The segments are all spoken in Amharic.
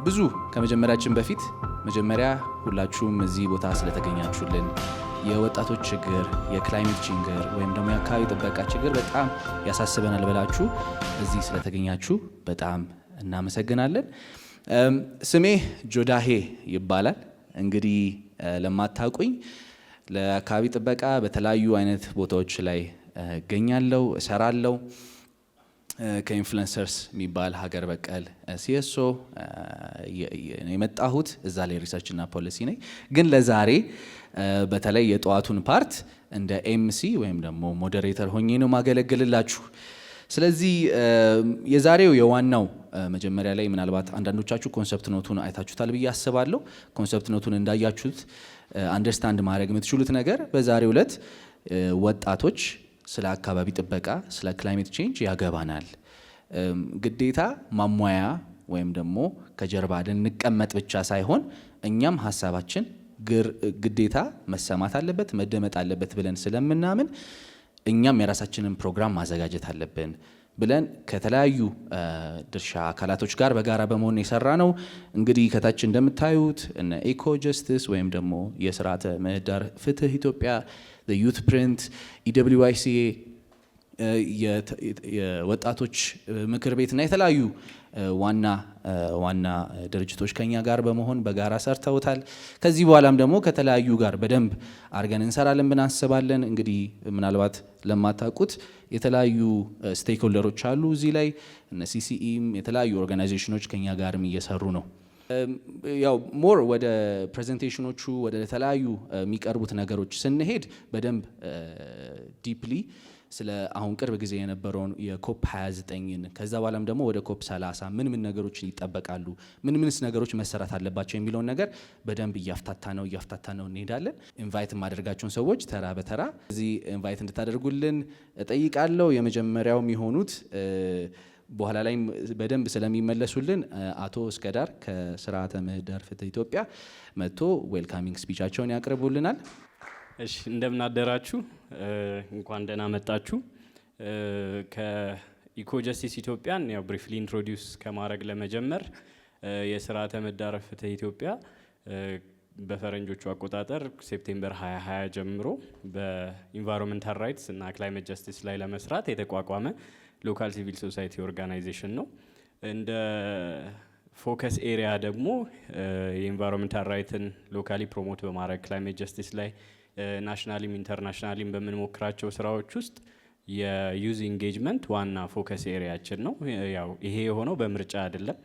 ብዙ ከመጀመሪያችን በፊት መጀመሪያ ሁላችሁም እዚህ ቦታ ስለተገኛችሁልን የወጣቶች ችግር፣ የክላይሜት ችግር ወይም ደግሞ የአካባቢ ጥበቃ ችግር በጣም ያሳስበናል ብላችሁ እዚህ ስለተገኛችሁ በጣም እናመሰግናለን። ስሜ ጆዳሄ ይባላል። እንግዲህ ለማታውቁኝ ለአካባቢ ጥበቃ በተለያዩ አይነት ቦታዎች ላይ እገኛለሁ፣ እሰራለሁ። ከኢንፍሉዌንሰርስ የሚባል ሀገር በቀል ሲኤስኦ የመጣሁት እዛ ላይ ሪሰርች እና ፖሊሲ ነኝ። ግን ለዛሬ በተለይ የጠዋቱን ፓርት እንደ ኤምሲ ወይም ደግሞ ሞዴሬተር ሆኜ ነው ማገለግልላችሁ። ስለዚህ የዛሬው የዋናው መጀመሪያ ላይ ምናልባት አንዳንዶቻችሁ ኮንሰፕት ኖቱን አይታችሁታል ብዬ አስባለሁ። ኮንሰፕት ኖቱን እንዳያችሁት አንደርስታንድ ማድረግ የምትችሉት ነገር በዛሬው ዕለት ወጣቶች ስለ አካባቢ ጥበቃ ስለ ክላይሜት ቼንጅ ያገባናል፣ ግዴታ ማሟያ ወይም ደግሞ ከጀርባ ልንቀመጥ ብቻ ሳይሆን እኛም ሀሳባችን ግዴታ መሰማት አለበት መደመጥ አለበት ብለን ስለምናምን እኛም የራሳችንን ፕሮግራም ማዘጋጀት አለብን ብለን ከተለያዩ ድርሻ አካላቶች ጋር በጋራ በመሆን የሰራ ነው። እንግዲህ ከታች እንደምታዩት እነ ኢኮ ጀስቲስ ወይም ደግሞ የስርዓተ ምህዳር ፍትህ ኢትዮጵያ፣ ዩት ፕሪንት፣ ኢደብሊውአይሲኤ፣ የወጣቶች ምክር ቤትና የተለያዩ ዋና ድርጅቶች ከኛ ጋር በመሆን በጋራ ሰርተውታል። ከዚህ በኋላም ደግሞ ከተለያዩ ጋር በደንብ አድርገን እንሰራለን ብለን አስባለን። እንግዲህ ምናልባት ለማታውቁት የተለያዩ ስቴክሆልደሮች አሉ እዚህ ላይ እነ ሲሲኢም የተለያዩ ኦርጋናይዜሽኖች ከኛ ጋርም እየሰሩ ነው። ያው ሞር ወደ ፕሬዘንቴሽኖቹ ወደ ተለያዩ የሚቀርቡት ነገሮች ስንሄድ በደንብ ዲፕሊ ስለ አሁን ቅርብ ጊዜ የነበረውን የኮፕ 29ን ከዛ በኋላም ደግሞ ወደ ኮፕ 30 ምን ነገሮች ይጠበቃሉ፣ ምንስ ነገሮች መሰራት አለባቸው የሚለውን ነገር በደንብ እያፍታታ ነው እንሄዳለን። ኢንቫይት የማደርጋቸውን ሰዎች ተራ በተራ እዚህ ኢንቫይት እንድታደርጉልን እጠይቃለሁ። የመጀመሪያው የሚሆኑት በኋላ ላይ በደንብ ስለሚመለሱልን አቶ እስከዳር ከስርዓተ ምህዳር ፍትህ ኢትዮጵያ መጥቶ ዌልካሚንግ ስፒቻቸውን ያቀርቡልናል። እሺ፣ እንደምን አደራችሁ፣ እንኳን ደህና መጣችሁ። ከኢኮ ጀስቲስ ኢትዮጵያን ያው ብሪፍሊ ኢንትሮዲውስ ከማድረግ ለመጀመር የስርዓተ ምህዳር ፍትህ ኢትዮጵያ በፈረንጆቹ አቆጣጠር ሴፕቴምበር 2020 ጀምሮ በኢንቫይሮንመንታል ራይትስ እና ክላይሜት ጀስቲስ ላይ ለመስራት የተቋቋመ ሎካል ሲቪል ሶሳይቲ ኦርጋናይዜሽን ነው። እንደ ፎከስ ኤሪያ ደግሞ የኢንቫይሮንመንታል ራይትን ሎካሊ ፕሮሞት በማድረግ ክላይሜት ጀስቲስ ላይ ናሽናሊም ኢንተርናሽናሊም በምንሞክራቸው ስራዎች ውስጥ የዩዝ ኢንጌጅመንት ዋና ፎከስ ኤሪያችን ነው። ያው ይሄ የሆነው በምርጫ አይደለም።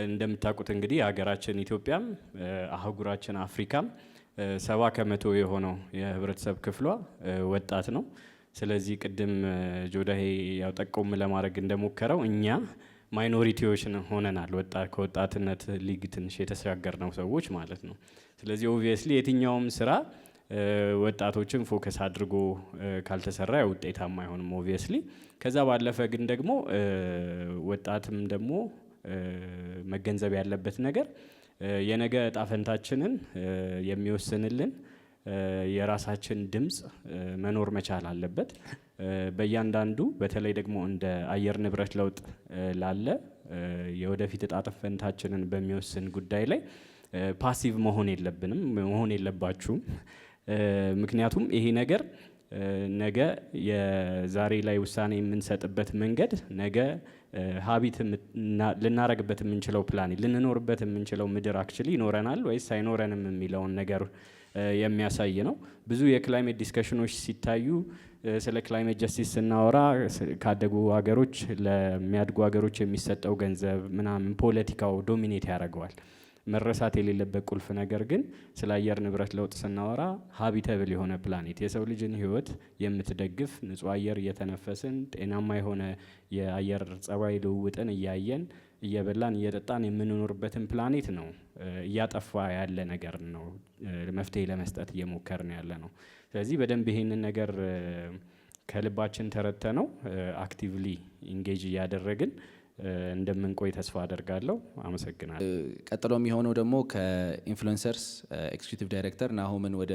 እንደምታውቁት እንግዲህ ሀገራችን ኢትዮጵያም አህጉራችን አፍሪካም 70% የሆነው የህብረተሰብ ክፍሏ ወጣት ነው። ስለዚህ ቅድም ጆዳሄ ያው ጠቆም ለማድረግ እንደሞከረው እኛ ማይኖሪቲዎች ሆነናል። ከወጣትነት ሊግ ትንሽ የተሻገርነው ሰዎች ማለት ነው። ስለዚህ ኦብቪየስሊ የትኛውም ስራ ወጣቶችን ፎከስ አድርጎ ካልተሰራ ውጤታማ አይሆንም ኦብቪየስሊ። ከዛ ባለፈ ግን ደግሞ ወጣትም ደግሞ መገንዘብ ያለበት ነገር የነገ እጣ ፈንታችንን የሚወስንልን የራሳችን ድምጽ መኖር መቻል አለበት። በእያንዳንዱ በተለይ ደግሞ እንደ አየር ንብረት ለውጥ ላለ የወደፊት እጣ ፈንታችንን በሚወስን ጉዳይ ላይ ፓሲቭ መሆን የለባችሁም። ምክንያቱም ይሄ ነገር ነገ የዛሬ ላይ ውሳኔ የምንሰጥበት መንገድ ነገ ሀቢት ልናረግበት የምንችለው ፕላን ልንኖርበት የምንችለው ምድር አክቹሊ ይኖረናል ወይስ አይኖረንም የሚለውን ነገር የሚያሳይ ነው። ብዙ የክላይሜት ዲስከሽኖች ሲታዩ ስለ ክላይሜት ጀስቲስ ስናወራ ካደጉ ሀገሮች ለሚያድጉ ሀገሮች የሚሰጠው ገንዘብ ምናምን ፖለቲካው ዶሚኔት ያደርገዋል። መረሳት የሌለበት ቁልፍ ነገር ግን ስለ አየር ንብረት ለውጥ ስናወራ ሀቢተብል የሆነ ፕላኔት የሰው ልጅን ሕይወት የምትደግፍ ንጹህ አየር እየተነፈስን ጤናማ የሆነ የአየር ጸባይ ልውውጥን እያየን እየበላን እየጠጣን የምንኖርበትን ፕላኔት ነው እያጠፋ ያለ ነገር ነው መፍትሄ ለመስጠት እየሞከርን ያለ ነው። ስለዚህ በደንብ ይሄንን ነገር ከልባችን ተረድተ ነው አክቲቭሊ ኢንጌጅ እያደረግን እንደምንቆይ ተስፋ አደርጋለሁ። አመሰግናለሁ። ቀጥሎ የሚሆነው ደግሞ ከኢንፍሉዌንሰርስ ኤክስኪዩቲቭ ዳይሬክተር ናሆምን ወደ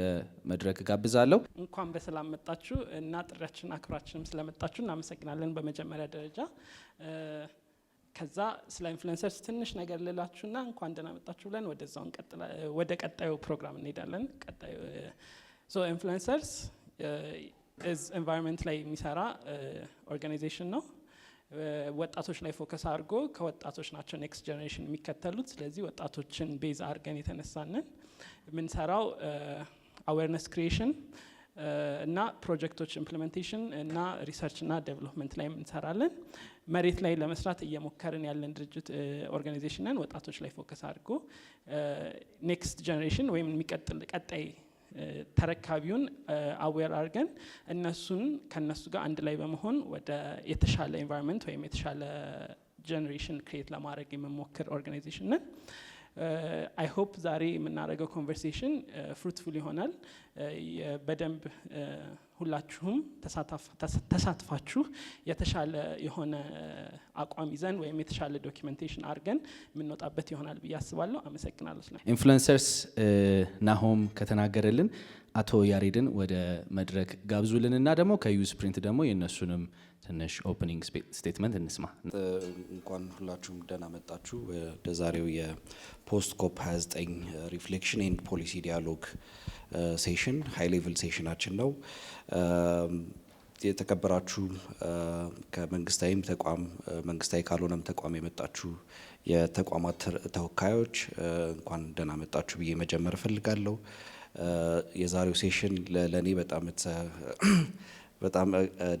መድረክ ጋብዛለሁ። እንኳን በሰላም መጣችሁ እና ጥሪያችን አክብራችንም ስለመጣችሁ እናመሰግናለን። በመጀመሪያ ደረጃ ከዛ ስለ ኢንፍሉዌንሰርስ ትንሽ ነገር ልላችሁና እንኳን ደህና መጣችሁ ብለን ወደ ቀጣዩ ፕሮግራም እንሄዳለን። ሶ ኢንፍሉዌንሰርስ ኤንቫይሮንመንት ላይ የሚሰራ ኦርጋናይዜሽን ነው። ወጣቶች ላይ ፎከስ አድርጎ ከወጣቶች ናቸው ኔክስት ጀኔሬሽን የሚከተሉት። ስለዚህ ወጣቶችን ቤዝ አድርገን የተነሳንን የምንሰራው አዌርነስ ክሪኤሽን እና ፕሮጀክቶች ኢምፕሊሜንቴሽን እና ሪሰርች እና ዴቨሎፕመንት ላይ እንሰራለን። መሬት ላይ ለመስራት እየሞከርን ያለን ድርጅት ኦርጋናይዜሽን ነን። ወጣቶች ላይ ፎከስ አድርጎ ኔክስት ጀኔሬሽን ወይም የሚቀጥል ቀጣይ ተረካቢውን አዌር አድርገን ከነሱ ጋር አንድ ላይ በመሆን ወደ የተሻለ ኤንቫይሮንመንት ወይም የተሻለ ጀኔሬሽን ክሬት ለማድረግ የምንሞክር ኦርጋናይዜሽን ነን። አይ ሆፕ ዛሬ የምናደርገው ኮንቨርሴሽን ፍሩትፉል ይሆናል። በደንብ ሁላችሁም ተሳትፋችሁ የተሻለ የሆነ አቋም ይዘን ወይም የተሻለ ዶኪመንቴሽን አድርገን የምንወጣበት ይሆናል ብዬ አስባለሁ። አመሰግናለሁ። ኢንፍሉዌንሰርስ ናሆም ከተናገረልን አቶ ያሬድን ወደ መድረክ ጋብዙልንና ደግሞ ከዩዝ ፕሪንት ደግሞ የእነሱንም ትንሽ ኦፕኒንግ ስቴትመንት እንስማ። እንኳን ሁላችሁም ደህና መጣችሁ ወደ ዛሬው የፖስት ኮፕ 29 ሪፍሌክሽን ኤንድ ፖሊሲ ዲያሎግ ሴሽን ሃይ ሌቭል ሴሽናችን ነው። የተከበራችሁ ከመንግስታዊም ተቋም መንግስታዊ ካልሆነም ተቋም የመጣችሁ የተቋማት ተወካዮች እንኳን ደህና መጣችሁ ብዬ መጀመር እፈልጋለሁ። የዛሬው ሴሽን ለኔ በጣም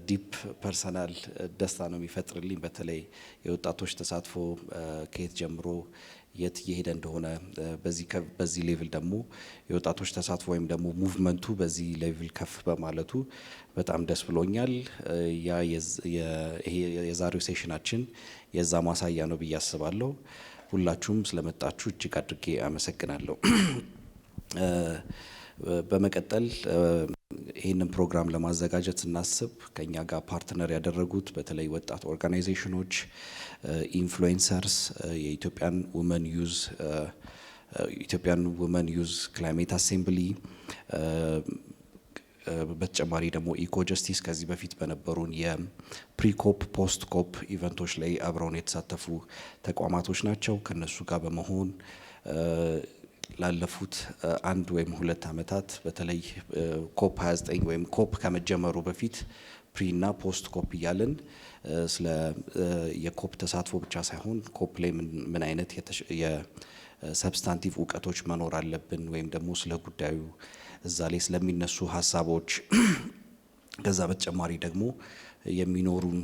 ዲፕ ፐርሰናል ደስታ ነው የሚፈጥርልኝ። በተለይ የወጣቶች ተሳትፎ ከየት ጀምሮ የት እየሄደ እንደሆነ በዚህ ሌቭል ደግሞ የወጣቶች ተሳትፎ ወይም ደግሞ ሙቭመንቱ በዚህ ሌቭል ከፍ በማለቱ በጣም ደስ ብሎኛል። ያ የዛሬው ሴሽናችን የዛ ማሳያ ነው ብዬ አስባለሁ። ሁላችሁም ስለመጣችሁ እጅግ አድርጌ አመሰግናለሁ። በመቀጠል ይህንን ፕሮግራም ለማዘጋጀት ስናስብ ከኛ ጋር ፓርትነር ያደረጉት በተለይ ወጣት ኦርጋናይዜሽኖች፣ ኢንፍሉዌንሰርስ፣ የኢትዮጵያን ውመን ዩዝ ክላይሜት አሴምብሊ፣ በተጨማሪ ደግሞ ኢኮ ጀስቲስ ከዚህ በፊት በነበሩን የፕሪኮፕ ፖስት ኮፕ ኢቨንቶች ላይ አብረውን የተሳተፉ ተቋማቶች ናቸው። ከነሱ ጋር በመሆን ላለፉት 1 ወይም 2 ዓመታት በተለይ ኮፕ 29 ወይም ኮፕ ከመጀመሩ በፊት ፕሪና ፖስት ኮፕ እያለን ስለ የኮፕ ተሳትፎ ብቻ ሳይሆን ኮፕ ላይ ምን አይነት የሰብስታንቲቭ እውቀቶች መኖር አለብን ወይም ደግሞ ስለ ጉዳዩ እዛ ላይ ስለሚነሱ ሀሳቦች ከዛ በተጨማሪ ደግሞ የሚኖሩን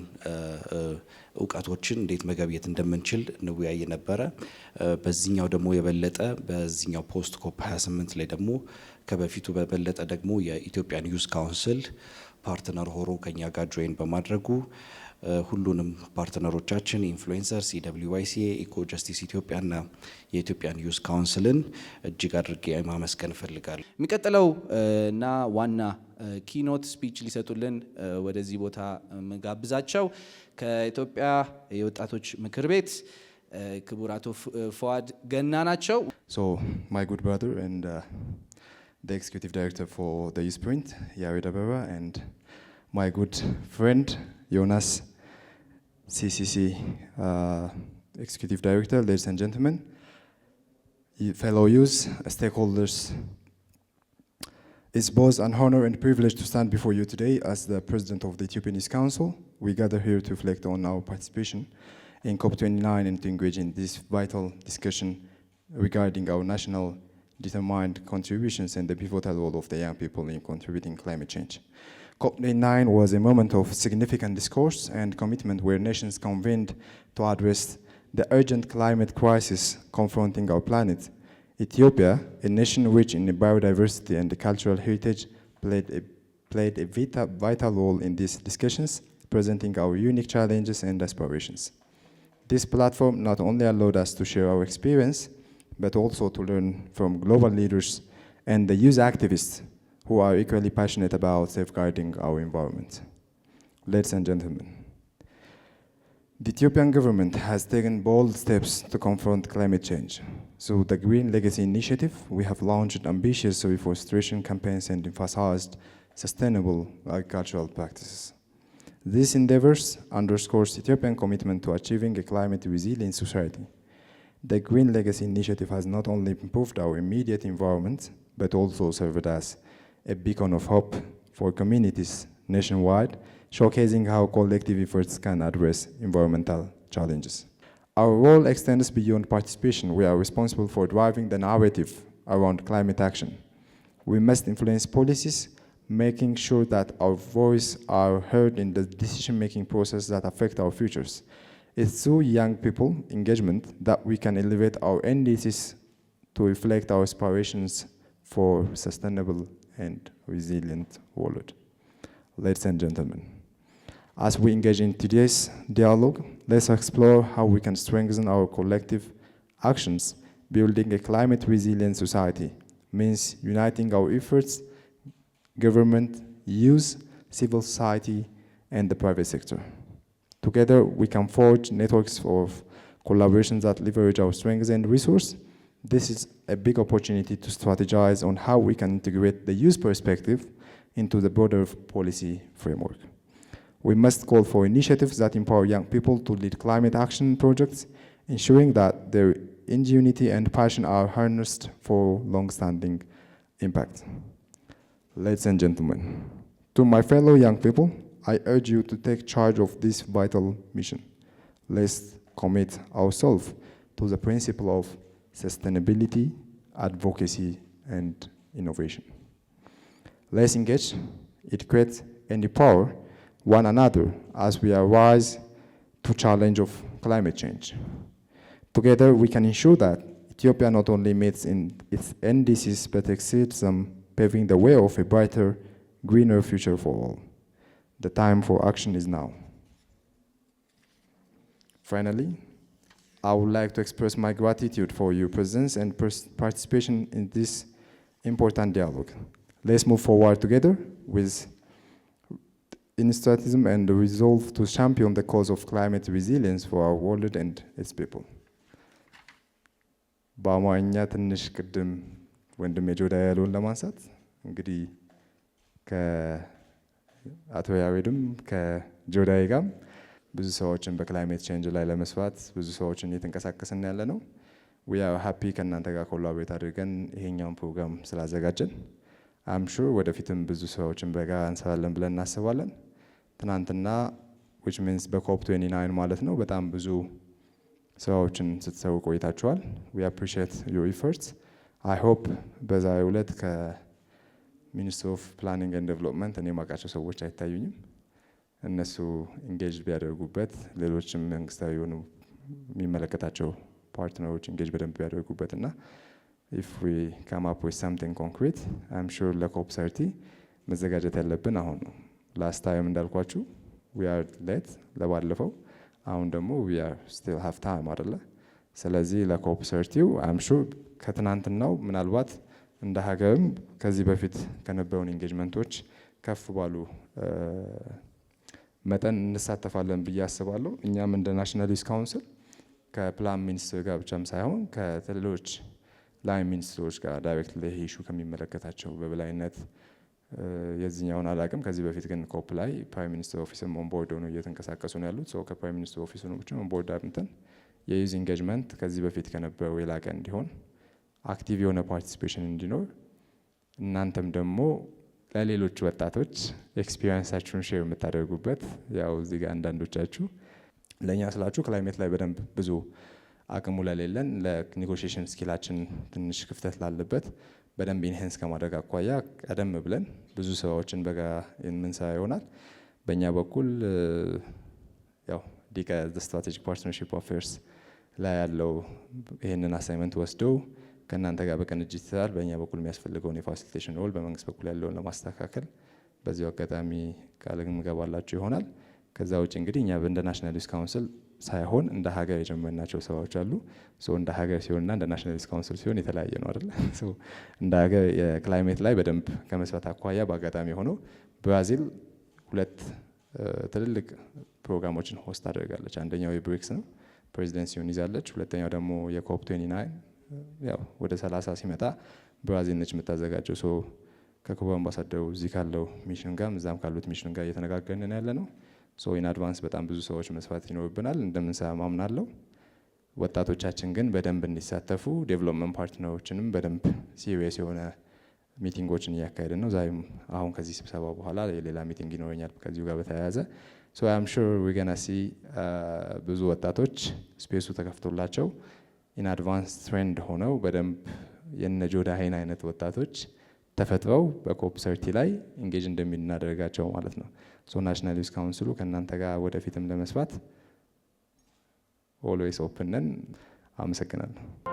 እውቀቶችን እንዴት መገብየት እንደምንችል እንወያይ ነበረ። በዚህኛው ደግሞ የበለጠ በዚህኛው ፖስት ኮፕ 28 ላይ ደግሞ ከበፊቱ በበለጠ ደግሞ የኢትዮጵያን ዩዝ ካውንስል ፓርትነር ሆሮ ከኛ ጋር ጆይን በማድረጉ ሁሉንም ፓርትነሮቻችን ኢንፍሉዌንሰርስ፣ ኢደብሊውአይሲኤ፣ ኢኮ ጀስቲስ ኢትዮጵያና የኢትዮጵያን ዩዝ ካውንስልን እጅግ አድርጌ ማመስገን እፈልጋለሁ። የሚቀጥለው እና ዋና ኪኖት ስፒች ሊሰጡልን ወደዚህ ቦታ ጋብዛቸው ከኢትዮጵያ የወጣቶች ምክር ቤት ክቡር አቶ ፉአድ ገና ናቸው። So my good brother and the executive director for the Youth Print, Yared Abeba, and my good friend Jonas, CCC executive director, ladies and gentlemen, fellow youth stakeholders. It's both an honor and privilege to stand before you today as the president of the Ethiopian Youth Council. We gather here to reflect on our participation in COP29 and to engage in this vital discussion regarding our national determined contributions and the pivotal role of the young people in contributing climate change. COP29 was a moment of significant discourse and commitment where nations convened to address the urgent climate crisis confronting our planet. Ethiopia, a nation rich in biodiversity and cultural heritage, played a vital role in these discussions, presenting our unique challenges and aspirations. This platform not only allowed us to share our experience, but also to learn from global leaders and the youth activists who are equally passionate about safeguarding our environment. Ladies and gentlemen, the Ethiopian government has taken bold steps to confront climate change. Through the Green Legacy Initiative, we have launched ambitious reforestation campaigns and emphasized sustainable agricultural practices. These endeavors underscores Ethiopian commitment to achieving a climate resilient society. The Green Legacy Initiative has not only improved our immediate environment, but also served as a beacon of hope for communities nationwide, showcasing how collective efforts can address environmental challenges. Our role extends beyond participation. We are responsible for driving the narrative around climate action. We must influence policies, making sure that our voices are heard in the decision-making process that affect our futures. It's through young people engagement that we can elevate our NDCs to reflect our aspirations for sustainable and resilient world. Ladies and gentlemen, as we engage in today's dialogue, let's explore how we can strengthen our collective actions. Building a climate resilient society means uniting our efforts, government, youth, civil society, and the private sector. Together, we can forge networks of collaborations that leverage our strengths and resources. This is a big opportunity to strategize on how we can integrate the youth perspective into the broader policy framework. We must call for initiatives that empower young people to lead climate action projects, ensuring that their ingenuity and passion are harnessed for long-standing impact. Ladies and gentlemen, to my fellow young people, I urge you to take charge of this vital mission. Let's commit ourselves to the principle of sustainability, advocacy, and innovation. Let's engage, educate, and empower one another as we arise to challenge of climate change. Together, we can ensure that Ethiopia not only meets in its NDCs, but exceeds them, paving the way of a brighter, greener future for all. The time for action is now. Finally, I would like to express my gratitude for your presence and participation in this important dialogue. Let's move forward together with enthusiasm and the resolve to champion the cause of climate resilience for our world and its people. በአማርኛ ትንሽ ቅድም ወንድሜ ጆዳ ያለውን ለማንሳት እንግዲህ ከአቶ ያሬድም ከጆዳዬ ጋር ብዙ ሰዎችን በክላይሜት ቼንጅ ላይ ለመስራት ብዙ ሰዎችን እየተንቀሳቀስን ያለ ነው። we are happy ከእናንተ ጋር ኮላቦሬት አድርገን ይሄኛውን ፕሮግራም ስላዘጋጀን I'm sure ወደፊትም ብዙ ሰዎችን በጋራ እንሰራለን ብለን እናስባለን። ትናንትና which means በኮፕ 29 ማለት ነው በጣም ብዙ ሰዎችን ስትሰሩ ቆይታችኋል። we appreciate your efforts. I hope በዛሬው ዕለት ከሚኒስትሪ ኦፍ ፕላኒንግ ኤንድ ዴቨሎፕመንት እኔ ማውቃቸው ሰዎች አይታዩኝም። እነሱ ኢንጌጅ ቢያደርጉበት ሌሎችም መንግስታዊ የሆኑ የሚመለከታቸው ፓርትነሮች ኢንጌጅ በደንብ ቢያደርጉበት እና if we come up with something concrete, I'm sure ለኮፕ 30 መዘጋጀት ያለብን አሁን ነው። last time እንዳልኳችሁ we are late ለባለፈው አሁን ደግሞ we are still have time አይደለ? ስለዚህ ለኮፕ 30 I'm sure ከትናንትናው ምናልባት እንደ ሀገርም ከዚህ በፊት ከነበሩን ኢንጌጅመንቶች ከፍ ባሉ መጠን እንሳተፋለን ብዬ አስባለሁ። እኛም እንደ ናሽናል ዩዝ ካውንስል ከፕላን ሚኒስትር ጋር ብቻም ሳይሆን ከሌሎች ላይን ሚኒስትሮች ጋር ዳይሬክትሊ ኢሹ ከሚመለከታቸው በበላይነት የዚህኛውን አላቅም። ከዚህ በፊት ግን ኮፕ ላይ ፕራይም ሚኒስትር ኦፊስም ኦንቦርድ ሆነው እየተንቀሳቀሱ ነው ያሉት። ሰው ከፕራይም ሚኒስትር ኦፊስ ነው ብቻ ኦንቦርድ አድርገን የዩዝ ኢንጌጅመንት ከዚህ በፊት ከነበረው የላቀ እንዲሆን አክቲቭ የሆነ ፓርቲሲፔሽን እንዲኖር እናንተም ደግሞ ለሌሎች ወጣቶች ኤክስፒሪየንሳችሁን ሼር የምታደርጉበት ያው እዚህ ጋር አንዳንዶቻችሁ ለእኛ ስላችሁ ክላይሜት ላይ በደንብ ብዙ አቅሙ ለሌለን ለኔጎሽዬሽን ስኪላችን ትንሽ ክፍተት ላለበት በደንብ ኢንሄንስ ከማድረግ አኳያ ቀደም ብለን ብዙ ስራዎችን በጋራ የምንሰራ ይሆናል። በእኛ በኩል ያው ዲቀ ስትራቴጂክ ፓርትነርሺፕ አፌርስ ላይ ያለው ይህንን አሳይመንት ወስደው ከእናንተ ጋር በቅንጅት ይሰራል። በእኛ በኩል የሚያስፈልገውን የፋሲሊቴሽን ሮል በመንግስት በኩል ያለውን ለማስተካከል በዚሁ አጋጣሚ ቃል እንገባላችሁ ይሆናል። ከዛ ውጭ እንግዲህ እኛ እንደ ናሽናል ዩዝ ካውንስል ሳይሆን እንደ ሀገር የጀመርናቸው ስራዎች አሉ። እንደ ሀገር ሲሆንና እንደ ናሽናል ዩዝ ካውንስል ሲሆን የተለያየ ነው አይደለ? እንደ ሀገር የክላይሜት ላይ በደንብ ከመስራት አኳያ በአጋጣሚ ሆኖ ብራዚል ሁለት ትልልቅ ፕሮግራሞችን ሆስት አድርጋለች። አንደኛው የብሪክስ ነው፣ ፕሬዚደንሲውን ይዛለች። ሁለተኛው ደግሞ የኮፕ 29 ያው ወደ 30 ሲመጣ ብራዚል ነች የምታዘጋጀው። ከክቡር አምባሳደሩ እዚህ ካለው ሚሽን ጋር እዛም ካሉት ሚሽን ጋር እየተነጋገርን ያለ ነው። ሶ ኢን አድቫንስ በጣም ብዙ ሰዎች መስራት ይኖርብናል እንደምንሰማ አምናለሁ። ወጣቶቻችን ግን በደንብ እንዲሳተፉ ዴቨሎፕመንት ፓርትነሮችንም በደንብ ሲሪየስ የሆነ ሚቲንጎችን እያካሄድን ነው። ዛሬም አሁን ከዚህ ስብሰባ በኋላ የሌላ ሚቲንግ ይኖረኛል ከዚሁ ጋር በተያያዘ። ሶ አይ አም ሹር ዊ ገና ሲ ብዙ ወጣቶች ስፔሱ ተከፍቶላቸው ኢን አድቫንስ ትሬንድ ሆነው በደንብ የነ ጆዳሄን አይነት ወጣቶች ተፈጥረው በኮፕ 30 ላይ ኢንጌጅ እንደምናደርጋቸው ማለት ነው። ሶ ናሽናል ዩዝ ካውንስሉ ከእናንተ ጋር ወደፊትም ለመስራት ኦልዌይስ ኦፕን ነን። አመሰግናለሁ።